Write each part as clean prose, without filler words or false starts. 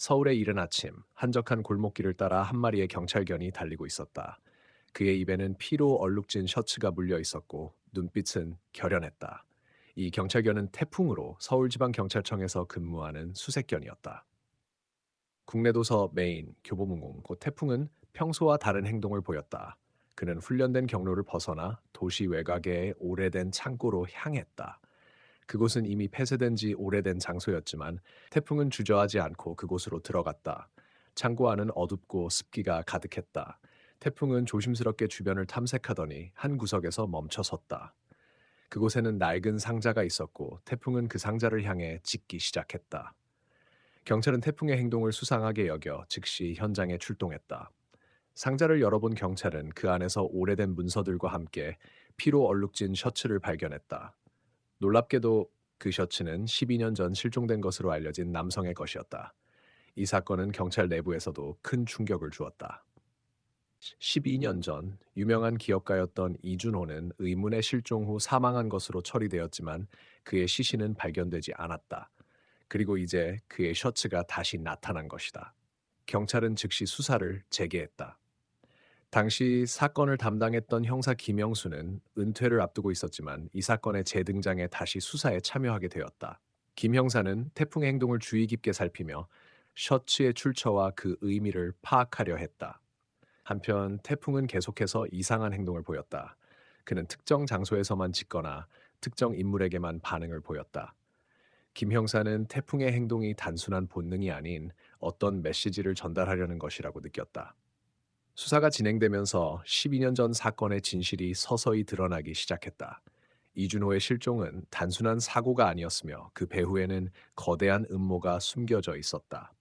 서울의 이른 아침, 한적한 골목길을 따라 한 마리의 경찰견이 달리고 있었다. 그의 입에는 피로 얼룩진 셔츠가 물려 있었고 눈빛은 결연했다. 이 경찰견은 태풍으로 서울지방경찰청에서 근무하는 수색견이었다. 국내 도서 메인, 교보문고, 곧 태풍은 평소와 다른 행동을 보였다. 그는 훈련된 경로를 벗어나 도시 외곽의 오래된 창고로 향했다. 그곳은 이미 폐쇄된 지 오래된 장소였지만 태풍은 주저하지 않고 그곳으로 들어갔다. 창고 안은 어둡고 습기가 가득했다. 태풍은 조심스럽게 주변을 탐색하더니 한 구석에서 멈춰 섰다. 그곳에는 낡은 상자가 있었고 태풍은 그 상자를 향해 짖기 시작했다. 경찰은 태풍의 행동을 수상하게 여겨 즉시 현장에 출동했다. 상자를 열어본 경찰은 그 안에서 오래된 문서들과 함께 피로 얼룩진 셔츠를 발견했다. 놀랍게도 그 셔츠는 12년 전 실종된 것으로 알려진 남성의 것이었다. 이 사건은 경찰 내부에서도 큰 충격을 주었다. 12년 전 유명한 기업가였던 이준호는 의문의 실종 후 사망한 것으로 처리되었지만 그의 시신은 발견되지 않았다. 그리고 이제 그의 셔츠가 다시 나타난 것이다. 경찰은 즉시 수사를 재개했다. 당시 사건을 담당했던 형사 김영수는 은퇴를 앞두고 있었지만 이 사건의 재등장에 다시 수사에 참여하게 되었다. 김 형사는 태풍의 행동을 주의 깊게 살피며 셔츠의 출처와 그 의미를 파악하려 했다. 한편 태풍은 계속해서 이상한 행동을 보였다. 그는 특정 장소에서만 짖거나 특정 인물에게만 반응을 보였다. 김 형사는 태풍의 행동이 단순한 본능이 아닌 어떤 메시지를 전달하려는 것이라고 느꼈다. 수사가 진행되면서 12년 전 사건의 진실이 서서히 드러나기 시작했다. 이준호의 실종은 단순한 사고가 아니었으며 그 배후에는 거대한 음모가 숨겨져 있었다.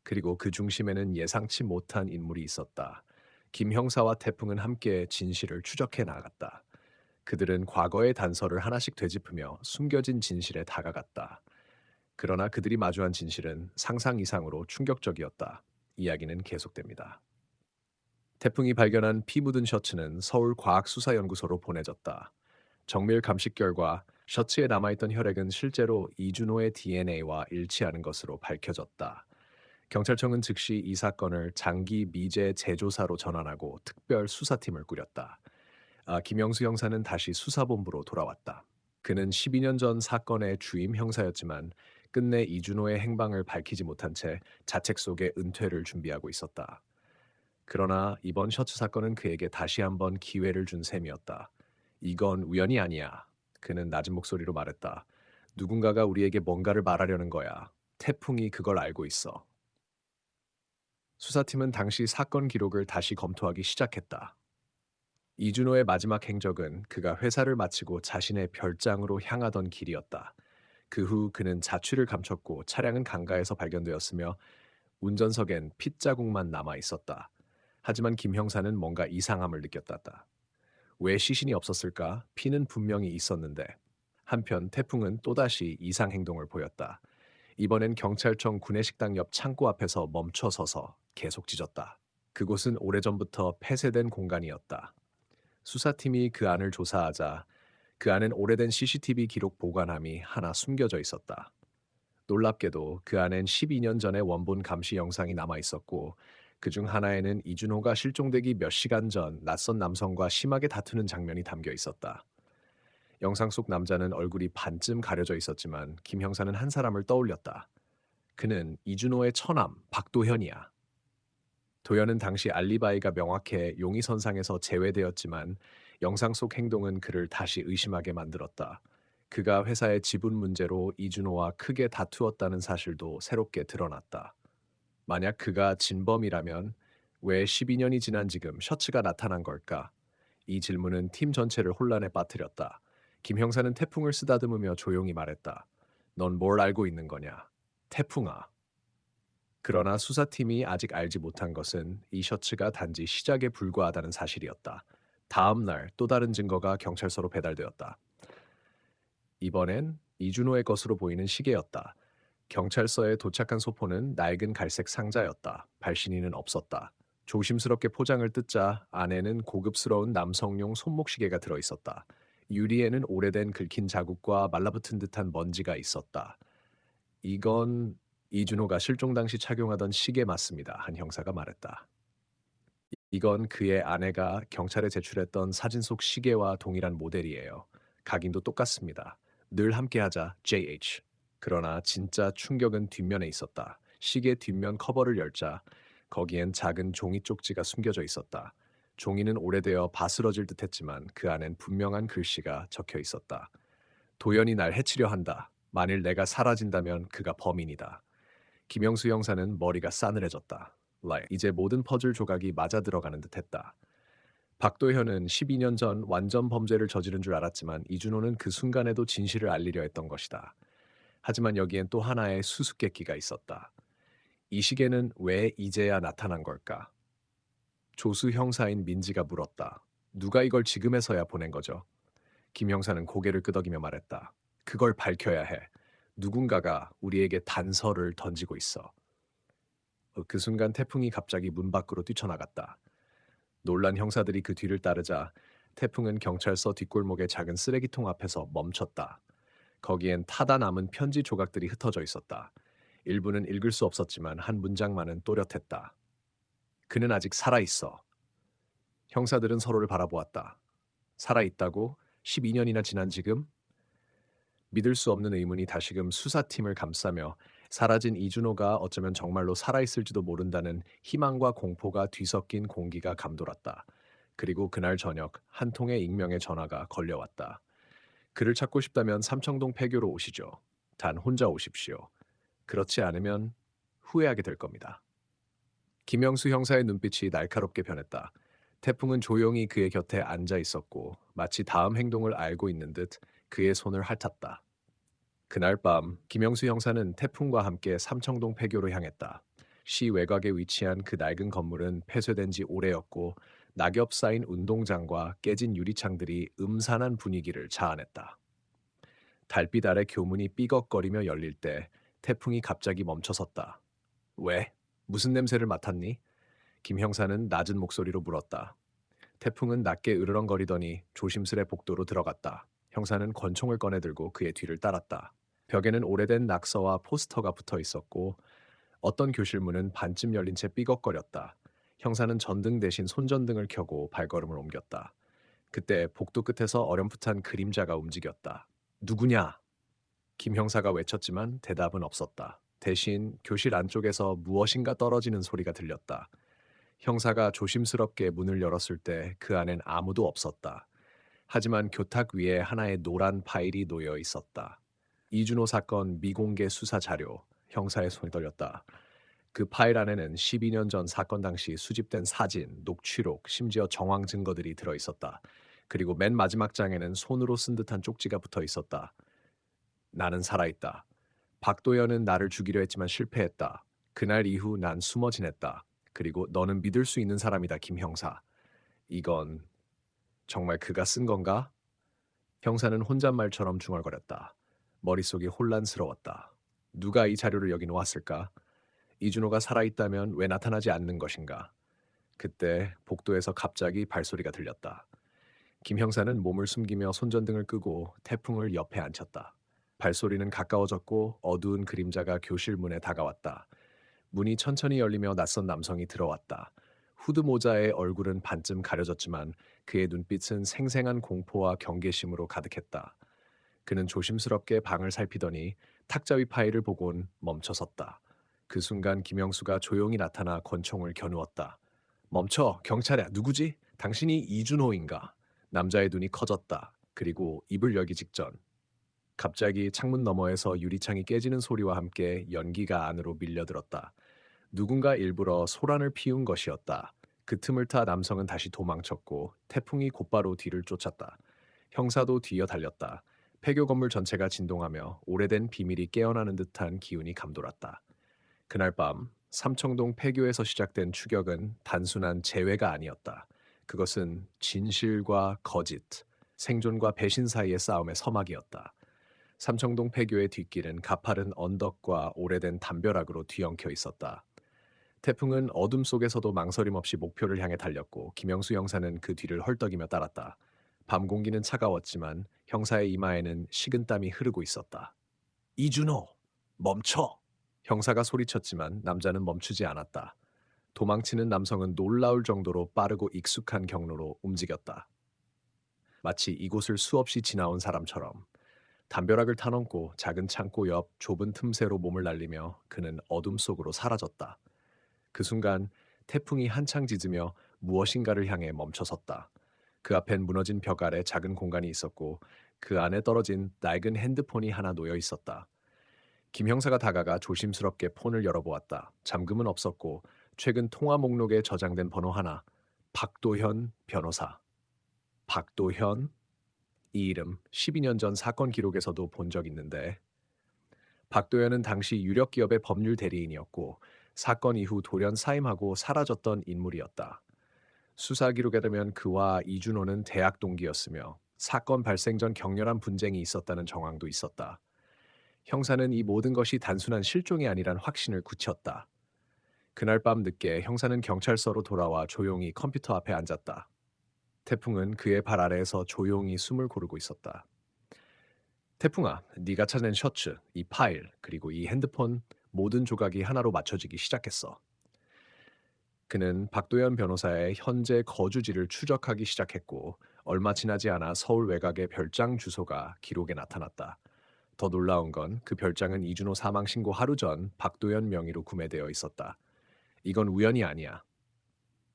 그리고 그 중심에는 예상치 못한 인물이 있었다. 김 형사와 태풍은 함께 진실을 추적해 나갔다. 그들은 과거의 단서를 하나씩 되짚으며 숨겨진 진실에 다가갔다. 그러나 그들이 마주한 진실은 상상 이상으로 충격적이었다. 이야기는 계속됩니다. 태풍이 발견한 피 묻은 셔츠는 서울과학수사연구소로 보내졌다. 정밀 감식 결과 셔츠에 남아있던 혈액은 실제로 이준호의 DNA와 일치하는 것으로 밝혀졌다. 경찰청은 즉시 이 사건을 장기 미제 재조사로 전환하고 특별 수사팀을 꾸렸다. 김영수 형사는 다시 수사본부로 돌아왔다. 그는 12년 전 사건의 주임 형사였지만 끝내 이준호의 행방을 밝히지 못한 채 자책 속에 은퇴를 준비하고 있었다. 그러나 이번 셔츠 사건은 그에게 다시 한번 기회를 준 셈이었다. 이건 우연이 아니야. 그는 낮은 목소리로 말했다. 누군가가 우리에게 뭔가를 말하려는 거야. 태풍이 그걸 알고 있어. 수사팀은 당시 사건 기록을 다시 검토하기 시작했다. 이준호의 마지막 행적은 그가 회사를 마치고 자신의 별장으로 향하던 길이었다. 그 후 그는 자취를 감췄고 차량은 강가에서 발견되었으며 운전석엔 핏자국만 남아 있었다. 하지만 김 형사는 뭔가 이상함을 느꼈다. 왜 시신이 없었을까? 피는 분명히 있었는데. 한편 태풍은 또다시 이상 행동을 보였다. 이번엔 경찰청 구내식당 옆 창고 앞에서 멈춰 서서 계속 짖었다. 그곳은 오래전부터 폐쇄된 공간이었다. 수사팀이 그 안을 조사하자 그 안엔 오래된 CCTV 기록 보관함이 하나 숨겨져 있었다. 놀랍게도 그 안엔 12년 전의 원본 감시 영상이 남아 있었고 그중 하나에는 이준호가 실종되기 몇 시간 전 낯선 남성과 심하게 다투는 장면이 담겨 있었다. 영상 속 남자는 얼굴이 반쯤 가려져 있었지만 김 형사는 한 사람을 떠올렸다. 그는 이준호의 처남 박도현이야. 도현은 당시 알리바이가 명확해 용의선상에서 제외되었지만 영상 속 행동은 그를 다시 의심하게 만들었다. 그가 회사의 지분 문제로 이준호와 크게 다투었다는 사실도 새롭게 드러났다. 만약 그가 진범이라면 왜 12년이 지난 지금 셔츠가 나타난 걸까? 이 질문은 팀 전체를 혼란에 빠뜨렸다. 김 형사는 태풍을 쓰다듬으며 조용히 말했다. 넌 뭘 알고 있는 거냐? 태풍아. 그러나 수사팀이 아직 알지 못한 것은 이 셔츠가 단지 시작에 불과하다는 사실이었다. 다음 날 또 다른 증거가 경찰서로 배달되었다. 이번엔 이준호의 것으로 보이는 시계였다. 경찰서에 도착한 소포는 낡은 갈색 상자였다. 발신인은 없었다. 조심스럽게 포장을 뜯자 안에는 고급스러운 남성용 손목시계가 들어 있었다. 유리에는 오래된 긁힌 자국과 말라붙은 듯한 먼지가 있었다. 이건 이준호가 실종 당시 착용하던 시계 맞습니다. 한 형사가 말했다. 이건 그의 아내가 경찰에 제출했던 사진 속 시계와 동일한 모델이에요. 각인도 똑같습니다. 늘 함께하자, JH. 그러나 진짜 충격은 뒷면에 있었다. 시계 뒷면 커버를 열자 거기엔 작은 종이 쪽지가 숨겨져 있었다. 종이는 오래되어 바스러질 듯했지만 그 안엔 분명한 글씨가 적혀 있었다. 도연이 날 해치려 한다. 만일 내가 사라진다면 그가 범인이다. 김영수 형사는 머리가 싸늘해졌다. 이제 모든 퍼즐 조각이 맞아 들어가는 듯했다. 박도현은 12년 전 완전 범죄를 저지른 줄 알았지만 이준호는 그 순간에도 진실을 알리려 했던 것이다. 하지만 여기엔 또 하나의 수수께끼가 있었다. 이 시계는 왜 이제야 나타난 걸까? 조수 형사인 민지가 물었다. 누가 이걸 지금에서야 보낸 거죠? 김 형사는 고개를 끄덕이며 말했다. 그걸 밝혀야 해. 누군가가 우리에게 단서를 던지고 있어. 그 순간 태풍이 갑자기 문 밖으로 뛰쳐나갔다. 놀란 형사들이 그 뒤를 따르자 태풍은 경찰서 뒷골목의 작은 쓰레기통 앞에서 멈췄다. 거기엔 타다 남은 편지 조각들이 흩어져 있었다. 일부는 읽을 수 없었지만 한 문장만은 또렷했다. 그는 아직 살아있어. 형사들은 서로를 바라보았다. 살아있다고? 12년이나 지난 지금? 믿을 수 없는 의문이 다시금 수사팀을 감싸며 사라진 이준호가 어쩌면 정말로 살아있을지도 모른다는 희망과 공포가 뒤섞인 공기가 감돌았다. 그리고 그날 저녁 한 통의 익명의 전화가 걸려왔다. 그를 찾고 싶다면 삼청동 폐교로 오시죠. 단 혼자 오십시오. 그렇지 않으면 후회하게 될 겁니다. 김영수 형사의 눈빛이 날카롭게 변했다. 태풍은 조용히 그의 곁에 앉아 있었고 마치 다음 행동을 알고 있는 듯 그의 손을 핥았다. 그날 밤 김영수 형사는 태풍과 함께 삼청동 폐교로 향했다. 시 외곽에 위치한 그 낡은 건물은 폐쇄된 지 오래였고 낙엽 쌓인 운동장과 깨진 유리창들이 음산한 분위기를 자아냈다. 달빛 아래 교문이 삐걱거리며 열릴 때 태풍이 갑자기 멈춰섰다. 왜? 무슨 냄새를 맡았니? 김 형사는 낮은 목소리로 물었다. 태풍은 낮게 으르렁거리더니 조심스레 복도로 들어갔다. 형사는 권총을 꺼내들고 그의 뒤를 따랐다. 벽에는 오래된 낙서와 포스터가 붙어 있었고 어떤 교실 문은 반쯤 열린 채 삐걱거렸다. 형사는 전등 대신 손전등을 켜고 발걸음을 옮겼다. 그때 복도 끝에서 어렴풋한 그림자가 움직였다. 누구냐? 김 형사가 외쳤지만 대답은 없었다. 대신 교실 안쪽에서 무엇인가 떨어지는 소리가 들렸다. 형사가 조심스럽게 문을 열었을 때 그 안엔 아무도 없었다. 하지만 교탁 위에 하나의 노란 파일이 놓여 있었다. 이준호 사건 미공개 수사 자료. 형사의 손이 떨렸다. 그 파일 안에는 12년 전 사건 당시 수집된 사진, 녹취록, 심지어 정황 증거들이 들어 있었다. 그리고 맨 마지막 장에는 손으로 쓴 듯한 쪽지가 붙어 있었다. 나는 살아있다. 박도연은 나를 죽이려 했지만 실패했다. 그날 이후 난 숨어 지냈다. 그리고 너는 믿을 수 있는 사람이다, 김 형사. 이건 정말 그가 쓴 건가? 형사는 혼잣말처럼 중얼거렸다. 머릿속이 혼란스러웠다. 누가 이 자료를 여기 놓았을까? 이준호가 살아있다면 왜 나타나지 않는 것인가? 그때 복도에서 갑자기 발소리가 들렸다. 김 형사는 몸을 숨기며 손전등을 끄고 태풍을 옆에 앉혔다. 발소리는 가까워졌고 어두운 그림자가 교실 문에 다가왔다. 문이 천천히 열리며 낯선 남성이 들어왔다. 후드 모자의 얼굴은 반쯤 가려졌지만 그의 눈빛은 생생한 공포와 경계심으로 가득했다. 그는 조심스럽게 방을 살피더니 탁자 위 파일을 보곤 멈춰섰다. 그 순간 김영수가 조용히 나타나 권총을 겨누었다. 멈춰, 경찰이야. 누구지? 당신이 이준호인가? 남자의 눈이 커졌다. 그리고 입을 열기 직전 갑자기 창문 너머에서 유리창이 깨지는 소리와 함께 연기가 안으로 밀려들었다. 누군가 일부러 소란을 피운 것이었다. 그 틈을 타 남성은 다시 도망쳤고 태풍이 곧바로 뒤를 쫓았다. 형사도 뒤이어 달렸다. 폐교 건물 전체가 진동하며 오래된 비밀이 깨어나는 듯한 기운이 감돌았다. 그날 밤 삼청동 폐교에서 시작된 추격은 단순한 재회가 아니었다. 그것은 진실과 거짓, 생존과 배신 사이의 싸움의 서막이었다. 삼청동 폐교의 뒷길은 가파른 언덕과 오래된 담벼락으로 뒤엉켜 있었다. 태풍은 어둠 속에서도 망설임 없이 목표를 향해 달렸고 김영수 형사는 그 뒤를 헐떡이며 따랐다. 밤 공기는 차가웠지만 형사의 이마에는 식은땀이 흐르고 있었다. 이준호, 멈춰! 형사가 소리쳤지만 남자는 멈추지 않았다. 도망치는 남성은 놀라울 정도로 빠르고 익숙한 경로로 움직였다. 마치 이곳을 수없이 지나온 사람처럼. 담벼락을 타넘고 작은 창고 옆 좁은 틈새로 몸을 날리며 그는 어둠 속으로 사라졌다. 그 순간 태풍이 한창 짖으며 무엇인가를 향해 멈춰섰다. 그 앞엔 무너진 벽 아래 작은 공간이 있었고 그 안에 떨어진 낡은 핸드폰이 하나 놓여 있었다. 김 형사가 다가가 조심스럽게 폰을 열어보았다. 잠금은 없었고 최근 통화 목록에 저장된 번호 하나. 박도현 변호사. 박도현? 이 이름 12년 전 사건 기록에서도 본 적 있는데 박도현은 당시 유력 기업의 법률 대리인이었고 사건 이후 돌연 사임하고 사라졌던 인물이었다. 수사 기록에 따르면 그와 이준호는 대학 동기였으며 사건 발생 전 격렬한 분쟁이 있었다는 정황도 있었다. 형사는 이 모든 것이 단순한 실종이 아니란 확신을 굳혔다. 그날 밤 늦게 형사는 경찰서로 돌아와 조용히 컴퓨터 앞에 앉았다. 태풍은 그의 발 아래에서 조용히 숨을 고르고 있었다. 태풍아, 네가 찾은 셔츠, 이 파일, 그리고 이 핸드폰 모든 조각이 하나로 맞춰지기 시작했어. 그는 박도현 변호사의 현재 거주지를 추적하기 시작했고 얼마 지나지 않아 서울 외곽의 별장 주소가 기록에 나타났다. 더 놀라운 건 그 별장은 이준호 사망 신고 하루 전 박도현 명의로 구매되어 있었다. 이건 우연이 아니야.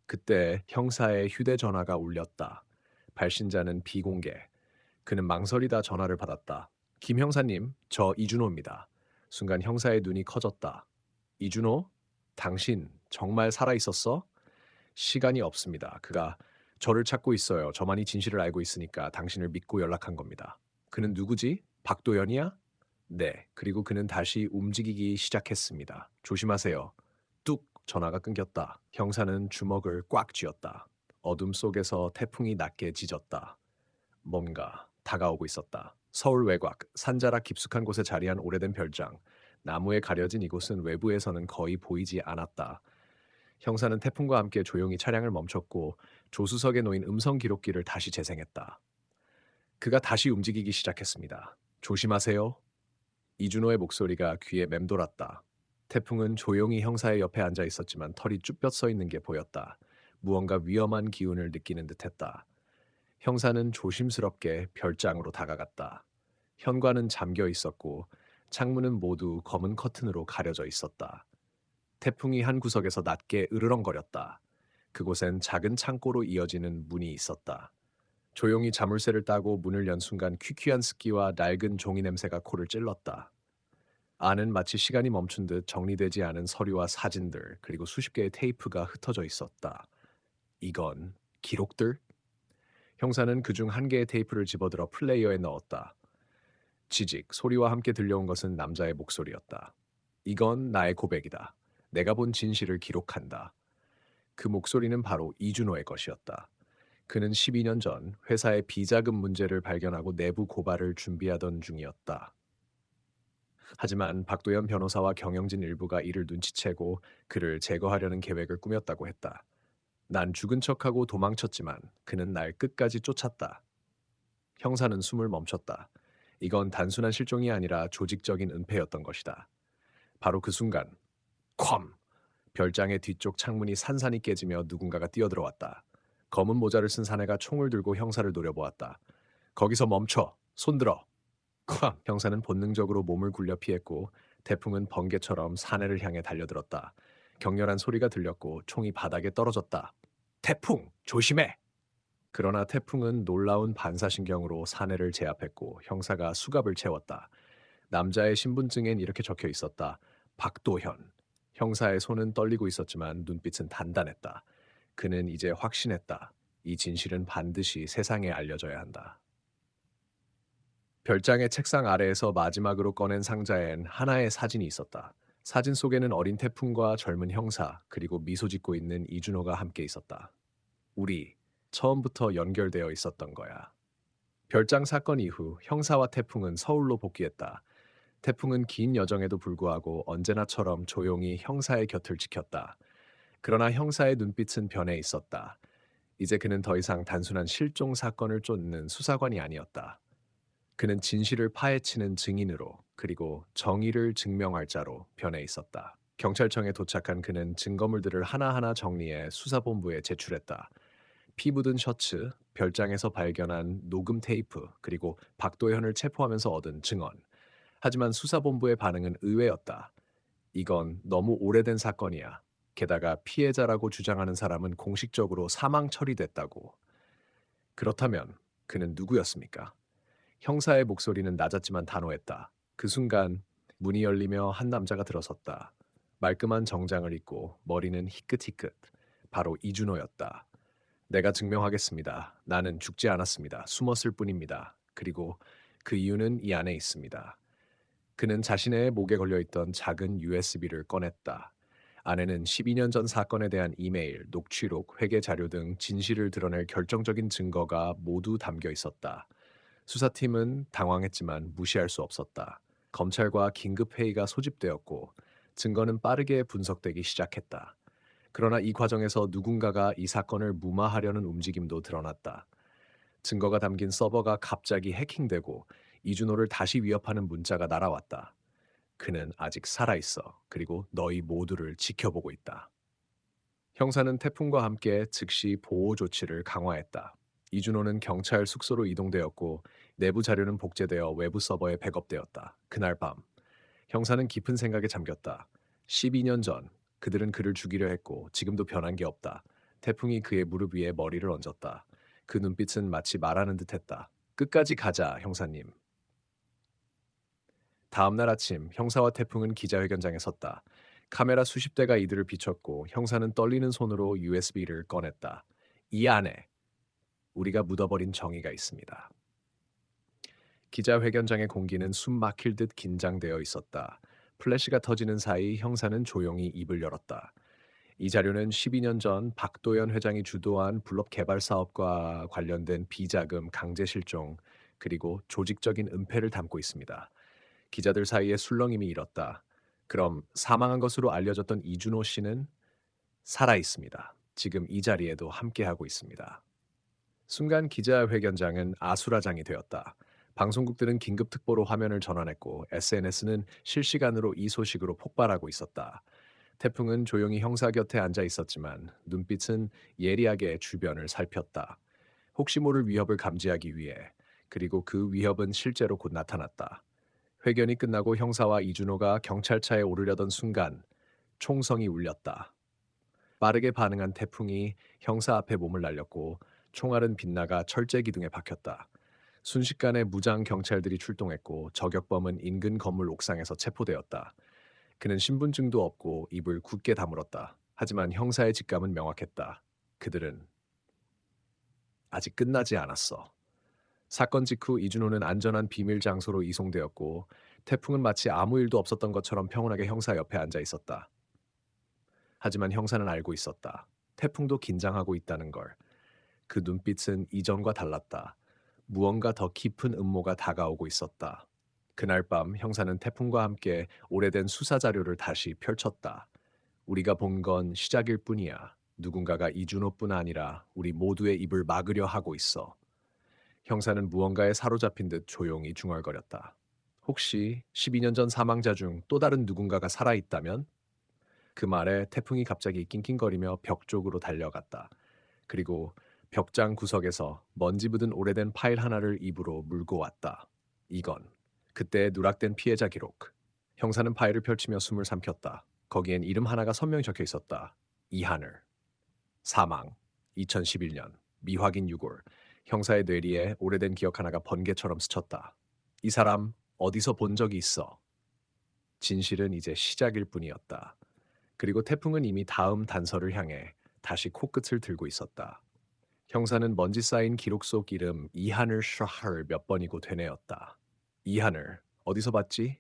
그때 형사의 휴대전화가 울렸다. 발신자는 비공개. 그는 망설이다 전화를 받았다. 김 형사님, 저 이준호입니다. 순간 형사의 눈이 커졌다. 이준호? 당신 정말 살아있었어? 시간이 없습니다. 그가 저를 찾고 있어요. 저만이 진실을 알고 있으니까 당신을 믿고 연락한 겁니다. 그는 누구지? 박도연이야? 네. 그리고 그는 다시 움직이기 시작했습니다. 조심하세요. 뚝 전화가 끊겼다. 형사는 주먹을 꽉 쥐었다. 어둠 속에서 태풍이 낮게 짖었다. 뭔가 다가오고 있었다. 서울 외곽, 산자락 깊숙한 곳에 자리한 오래된 별장. 나무에 가려진 이곳은 외부에서는 거의 보이지 않았다. 형사는 태풍과 함께 조용히 차량을 멈췄고 조수석에 놓인 음성 기록기를 다시 재생했다. 그가 다시 움직이기 시작했습니다. 조심하세요. 이준호의 목소리가 귀에 맴돌았다. 태풍은 조용히 형사의 옆에 앉아 있었지만 털이 쭈뼛 서 있는 게 보였다. 무언가 위험한 기운을 느끼는 듯했다. 형사는 조심스럽게 별장으로 다가갔다. 현관은 잠겨 있었고 창문은 모두 검은 커튼으로 가려져 있었다. 태풍이 한 구석에서 낮게 으르렁거렸다. 그곳엔 작은 창고로 이어지는 문이 있었다. 조용히 자물쇠를 따고 문을 연 순간 퀴퀴한 습기와 낡은 종이 냄새가 코를 찔렀다. 안은 마치 시간이 멈춘 듯 정리되지 않은 서류와 사진들 그리고 수십 개의 테이프가 흩어져 있었다. 이건 기록들? 형사는 그중 한 개의 테이프를 집어들어 플레이어에 넣었다. 지직, 소리와 함께 들려온 것은 남자의 목소리였다. 이건 나의 고백이다. 내가 본 진실을 기록한다. 그 목소리는 바로 이준호의 것이었다. 그는 12년 전 회사의 비자금 문제를 발견하고 내부 고발을 준비하던 중이었다. 하지만 박도현 변호사와 경영진 일부가 이를 눈치채고 그를 제거하려는 계획을 꾸몄다고 했다. 난 죽은 척하고 도망쳤지만 그는 날 끝까지 쫓았다. 형사는 숨을 멈췄다. 이건 단순한 실종이 아니라 조직적인 은폐였던 것이다. 바로 그 순간, 쾅! 별장의 뒤쪽 창문이 산산이 깨지며 누군가가 뛰어들어왔다. 검은 모자를 쓴 사내가 총을 들고 형사를 노려보았다. 거기서 멈춰! 손들어! 쾅! 형사는 본능적으로 몸을 굴려 피했고 태풍은 번개처럼 사내를 향해 달려들었다. 격렬한 소리가 들렸고 총이 바닥에 떨어졌다. 태풍! 조심해! 그러나 태풍은 놀라운 반사신경으로 사내를 제압했고 형사가 수갑을 채웠다. 남자의 신분증엔 이렇게 적혀 있었다. 박도현. 형사의 손은 떨리고 있었지만 눈빛은 단단했다. 그는 이제 확신했다. 이 진실은 반드시 세상에 알려져야 한다. 별장의 책상 아래에서 마지막으로 꺼낸 상자엔 하나의 사진이 있었다. 사진 속에는 어린 태풍과 젊은 형사, 그리고 미소 짓고 있는 이준호가 함께 있었다. 우리 처음부터 연결되어 있었던 거야. 별장 사건 이후 형사와 태풍은 서울로 복귀했다. 태풍은 긴 여정에도 불구하고 언제나처럼 조용히 형사의 곁을 지켰다. 그러나 형사의 눈빛은 변해 있었다. 이제 그는 더 이상 단순한 실종 사건을 쫓는 수사관이 아니었다. 그는 진실을 파헤치는 증인으로 그리고 정의를 증명할 자로 변해 있었다. 경찰청에 도착한 그는 증거물들을 하나하나 정리해 수사본부에 제출했다. 피 묻은 셔츠, 별장에서 발견한 녹음 테이프, 그리고 박도현을 체포하면서 얻은 증언. 하지만 수사본부의 반응은 의외였다. 이건 너무 오래된 사건이야. 게다가 피해자라고 주장하는 사람은 공식적으로 사망 처리됐다고. 그렇다면 그는 누구였습니까? 형사의 목소리는 낮았지만 단호했다. 그 순간 문이 열리며 한 남자가 들어섰다. 말끔한 정장을 입고 머리는 희끗희끗. 바로 이준호였다. 내가 증명하겠습니다. 나는 죽지 않았습니다. 숨었을 뿐입니다. 그리고 그 이유는 이 안에 있습니다. 그는 자신의 목에 걸려있던 작은 USB를 꺼냈다. 안에는 12년 전 사건에 대한 이메일, 녹취록, 회계 자료 등 진실을 드러낼 결정적인 증거가 모두 담겨 있었다. 수사팀은 당황했지만 무시할 수 없었다. 검찰과 긴급회의가 소집되었고 증거는 빠르게 분석되기 시작했다. 그러나 이 과정에서 누군가가 이 사건을 무마하려는 움직임도 드러났다. 증거가 담긴 서버가 갑자기 해킹되고 이준호를 다시 위협하는 문자가 날아왔다. 그는 아직 살아있어. 그리고 너희 모두를 지켜보고 있다. 형사는 태풍과 함께 즉시 보호 조치를 강화했다. 이준호는 경찰 숙소로 이동되었고 내부 자료는 복제되어 외부 서버에 백업되었다. 그날 밤 형사는 깊은 생각에 잠겼다. 12년 전 그들은 그를 죽이려 했고 지금도 변한 게 없다. 태풍이 그의 무릎 위에 머리를 얹었다. 그 눈빛은 마치 말하는 듯했다. 끝까지 가자, 형사님. 다음 날 아침 형사와 태풍은 기자회견장에 섰다. 카메라 수십 대가 이들을 비췄고 형사는 떨리는 손으로 USB를 꺼냈다. 이 안에 우리가 묻어버린 정의가 있습니다. 기자회견장의 공기는 숨 막힐 듯 긴장되어 있었다. 플래시가 터지는 사이 형사는 조용히 입을 열었다. 이 자료는 12년 전 박도연 회장이 주도한 블록 개발 사업과 관련된 비자금 강제 실종 그리고 조직적인 은폐를 담고 있습니다. 기자들 사이에 술렁임이 일었다. 그럼 사망한 것으로 알려졌던 이준호 씨는 살아 있습니다. 지금 이 자리에도 함께하고 있습니다. 순간 기자회견장은 아수라장이 되었다. 방송국들은 긴급특보로 화면을 전환했고 SNS는 실시간으로 이 소식으로 폭발하고 있었다. 태풍은 조용히 형사 곁에 앉아 있었지만 눈빛은 예리하게 주변을 살폈다. 혹시 모를 위협을 감지하기 위해. 그리고 그 위협은 실제로 곧 나타났다. 회견이 끝나고 형사와 이준호가 경찰차에 오르려던 순간 총성이 울렸다. 빠르게 반응한 태풍이 형사 앞에 몸을 날렸고 총알은 빗나가 철제 기둥에 박혔다. 순식간에 무장 경찰들이 출동했고 저격범은 인근 건물 옥상에서 체포되었다. 그는 신분증도 없고 입을 굳게 다물었다. 하지만 형사의 직감은 명확했다. 그들은 아직 끝나지 않았어. 사건 직후 이준호는 안전한 비밀 장소로 이송되었고 태풍은 마치 아무 일도 없었던 것처럼 평온하게 형사 옆에 앉아 있었다. 하지만 형사는 알고 있었다. 태풍도 긴장하고 있다는 걸. 그 눈빛은 이전과 달랐다. 무언가 더 깊은 음모가 다가오고 있었다. 그날 밤 형사는 태풍과 함께 오래된 수사 자료를 다시 펼쳤다. 우리가 본 건 시작일 뿐이야. 누군가가 이준호뿐 아니라 우리 모두의 입을 막으려 하고 있어. 형사는 무언가에 사로잡힌 듯 조용히 중얼거렸다. 혹시 12년 전 사망자 중 또 다른 누군가가 살아있다면? 그 말에 태풍이 갑자기 낑낑거리며 벽 쪽으로 달려갔다. 그리고 벽장 구석에서 먼지 묻은 오래된 파일 하나를 입으로 물고 왔다. 이건 그때의 누락된 피해자 기록. 형사는 파일을 펼치며 숨을 삼켰다. 거기엔 이름 하나가 선명히 적혀 있었다. 이하늘. 사망. 2011년. 미확인 유골. 형사의 뇌리에 오래된 기억 하나가 번개처럼 스쳤다. 이 사람 어디서 본 적이 있어. 진실은 이제 시작일 뿐이었다. 그리고 태풍은 이미 다음 단서를 향해 다시 코끝을 들고 있었다. 형사는 먼지 쌓인 기록 속 이름 이하늘 샤하를 몇 번이고 되뇌었다. 이하늘, 어디서 봤지?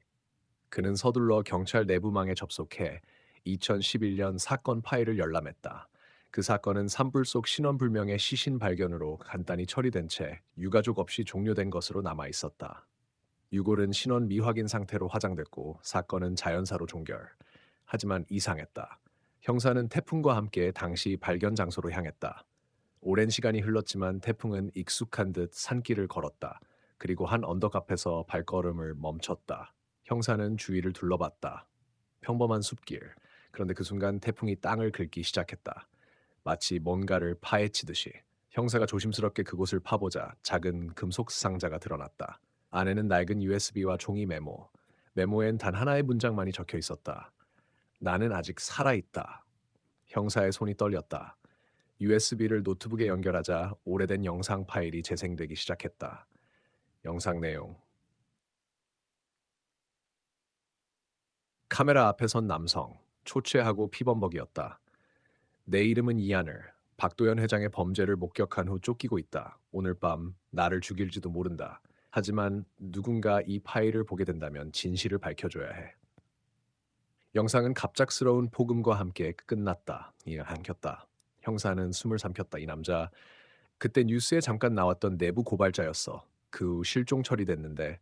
그는 서둘러 경찰 내부망에 접속해 2011년 사건 파일을 열람했다. 그 사건은 산불 속 신원불명의 시신 발견으로 간단히 처리된 채 유가족 없이 종료된 것으로 남아 있었다. 유골은 신원 미확인 상태로 화장됐고 사건은 자연사로 종결. 하지만 이상했다. 형사는 태풍과 함께 당시 발견 장소로 향했다. 오랜 시간이 흘렀지만 태풍은 익숙한 듯 산길을 걸었다. 그리고 한 언덕 앞에서 발걸음을 멈췄다. 형사는 주위를 둘러봤다. 평범한 숲길. 그런데 그 순간 태풍이 땅을 긁기 시작했다. 마치 뭔가를 파헤치듯이. 형사가 조심스럽게 그곳을 파보자 작은 금속 상자가 드러났다. 안에는 낡은 USB와 종이 메모. 메모엔 단 하나의 문장만이 적혀 있었다. 나는 아직 살아있다. 형사의 손이 떨렸다. USB를 노트북에 연결하자 오래된 영상 파일이 재생되기 시작했다. 영상 내용. 카메라 앞에 선 남성. 초췌하고 피범벅이었다. 내 이름은 이하늘. 박도연 회장의 범죄를 목격한 후 쫓기고 있다. 오늘 밤 나를 죽일지도 모른다. 하지만 누군가 이 파일을 보게 된다면 진실을 밝혀줘야 해. 영상은 갑작스러운 폭음과 함께 끝났다. 이에 한켰다. 형사는 숨을 삼켰다. 이 남자 그때 뉴스에 잠깐 나왔던 내부 고발자였어. 그 후 실종 처리됐는데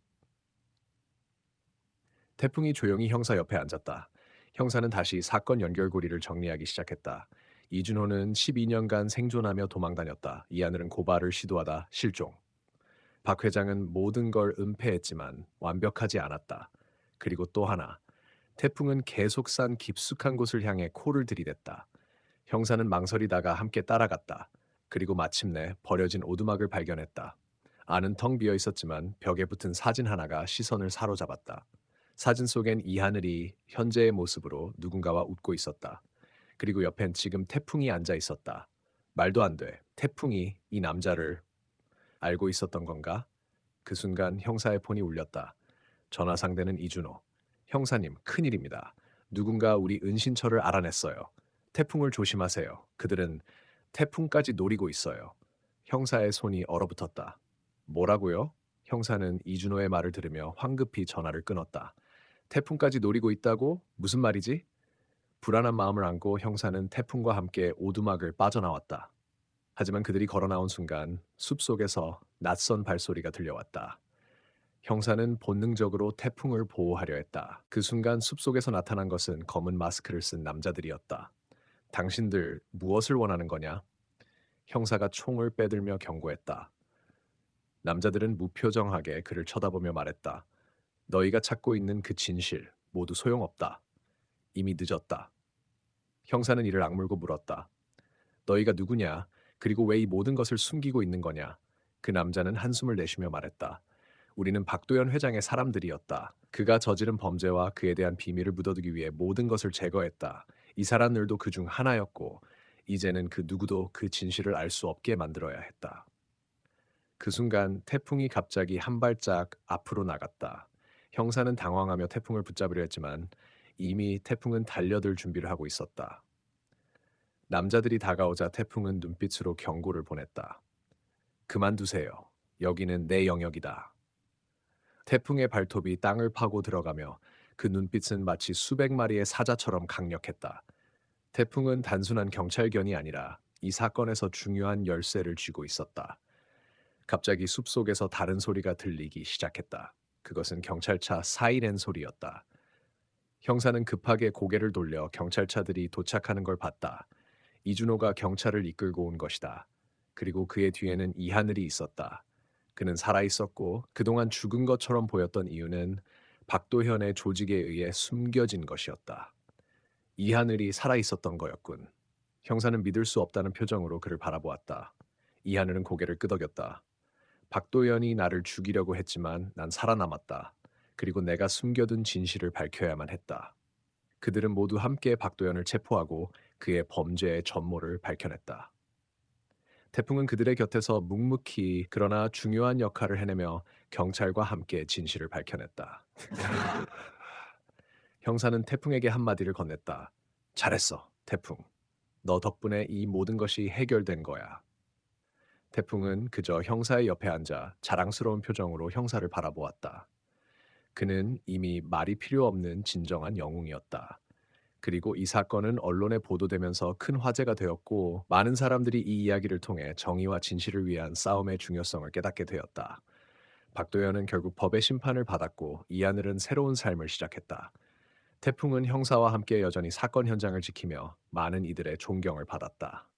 태풍이 조용히 형사 옆에 앉았다. 형사는 다시 사건 연결고리를 정리하기 시작했다. 이준호는 12년간 생존하며 도망다녔다. 이하늘은 고발을 시도하다 실종. 박 회장은 모든 걸 은폐했지만 완벽하지 않았다. 그리고 또 하나. 태풍은 계속 산 깊숙한 곳을 향해 코를 들이댔다. 형사는 망설이다가 함께 따라갔다. 그리고 마침내 버려진 오두막을 발견했다. 안은 텅 비어 있었지만 벽에 붙은 사진 하나가 시선을 사로잡았다. 사진 속엔 이하늘이 현재의 모습으로 누군가와 웃고 있었다. 그리고 옆엔 지금 태풍이 앉아 있었다. 말도 안 돼. 태풍이 이 남자를 알고 있었던 건가? 그 순간 형사의 폰이 울렸다. 전화 상대는 이준호. 형사님, 큰일입니다. 누군가 우리 은신처를 알아냈어요. 태풍을 조심하세요. 그들은 태풍까지 노리고 있어요. 형사의 손이 얼어붙었다. 뭐라고요? 형사는 이준호의 말을 들으며 황급히 전화를 끊었다. 태풍까지 노리고 있다고? 무슨 말이지? 불안한 마음을 안고 형사는 태풍과 함께 오두막을 빠져나왔다. 하지만 그들이 걸어 나온 순간 숲속에서 낯선 발소리가 들려왔다. 형사는 본능적으로 태풍을 보호하려 했다. 그 순간 숲속에서 나타난 것은 검은 마스크를 쓴 남자들이었다. 당신들 무엇을 원하는 거냐? 형사가 총을 빼들며 경고했다. 남자들은 무표정하게 그를 쳐다보며 말했다. 너희가 찾고 있는 그 진실 모두 소용없다. 이미 늦었다. 형사는 이를 악물고 물었다. 너희가 누구냐? 그리고 왜 이 모든 것을 숨기고 있는 거냐? 그 남자는 한숨을 내쉬며 말했다. 우리는 박도연 회장의 사람들이었다. 그가 저지른 범죄와 그에 대한 비밀을 묻어두기 위해 모든 것을 제거했다. 이 사람들도 그 중 하나였고, 이제는 그 누구도 그 진실을 알 수 없게 만들어야 했다. 그 순간 태풍이 갑자기 한 발짝 앞으로 나갔다. 형사는 당황하며 태풍을 붙잡으려 했지만 이미 태풍은 달려들 준비를 하고 있었다. 남자들이 다가오자 태풍은 눈빛으로 경고를 보냈다. 그만두세요. 여기는 내 영역이다. 태풍의 발톱이 땅을 파고 들어가며 그 눈빛은 마치 수백 마리의 사자처럼 강력했다. 태풍은 단순한 경찰견이 아니라 이 사건에서 중요한 열쇠를 쥐고 있었다. 갑자기 숲속에서 다른 소리가 들리기 시작했다. 그것은 경찰차 사이렌 소리였다. 형사는 급하게 고개를 돌려 경찰차들이 도착하는 걸 봤다. 이준호가 경찰을 이끌고 온 것이다. 그리고 그의 뒤에는 이하늘이 있었다. 그는 살아있었고 그동안 죽은 것처럼 보였던 이유는 박도현의 조직에 의해 숨겨진 것이었다. 이하늘이 살아있었던 거였군. 형사는 믿을 수 없다는 표정으로 그를 바라보았다. 이하늘은 고개를 끄덕였다. 박도현이 나를 죽이려고 했지만 난 살아남았다. 그리고 내가 숨겨둔 진실을 밝혀야만 했다. 그들은 모두 함께 박도현을 체포하고 그의 범죄의 전모를 밝혀냈다. 태풍은 그들의 곁에서 묵묵히 그러나 중요한 역할을 해내며 경찰과 함께 진실을 밝혀냈다. 형사는 태풍에게 한마디를 건넸다. 잘했어, 태풍. 너 덕분에 이 모든 것이 해결된 거야. 태풍은 그저 형사의 옆에 앉아 자랑스러운 표정으로 형사를 바라보았다. 그는 이미 말이 필요 없는 진정한 영웅이었다. 그리고 이 사건은 언론에 보도되면서 큰 화제가 되었고 많은 사람들이 이 이야기를 통해 정의와 진실을 위한 싸움의 중요성을 깨닫게 되었다. 박도연은 결국 법의 심판을 받았고 이하늘은 새로운 삶을 시작했다. 태풍은 형사와 함께 여전히 사건 현장을 지키며 많은 이들의 존경을 받았다.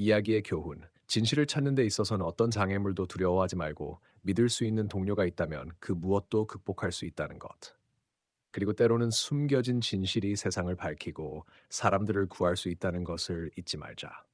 이야기의 교훈. 진실을 찾는 데 있어서는 어떤 장애물도 두려워하지 말고 믿을 수 있는 동료가 있다면 그 무엇도 극복할 수 있다는 것. 그리고 때로는 숨겨진 진실이 세상을 밝히고 사람들을 구할 수 있다는 것을 잊지 말자.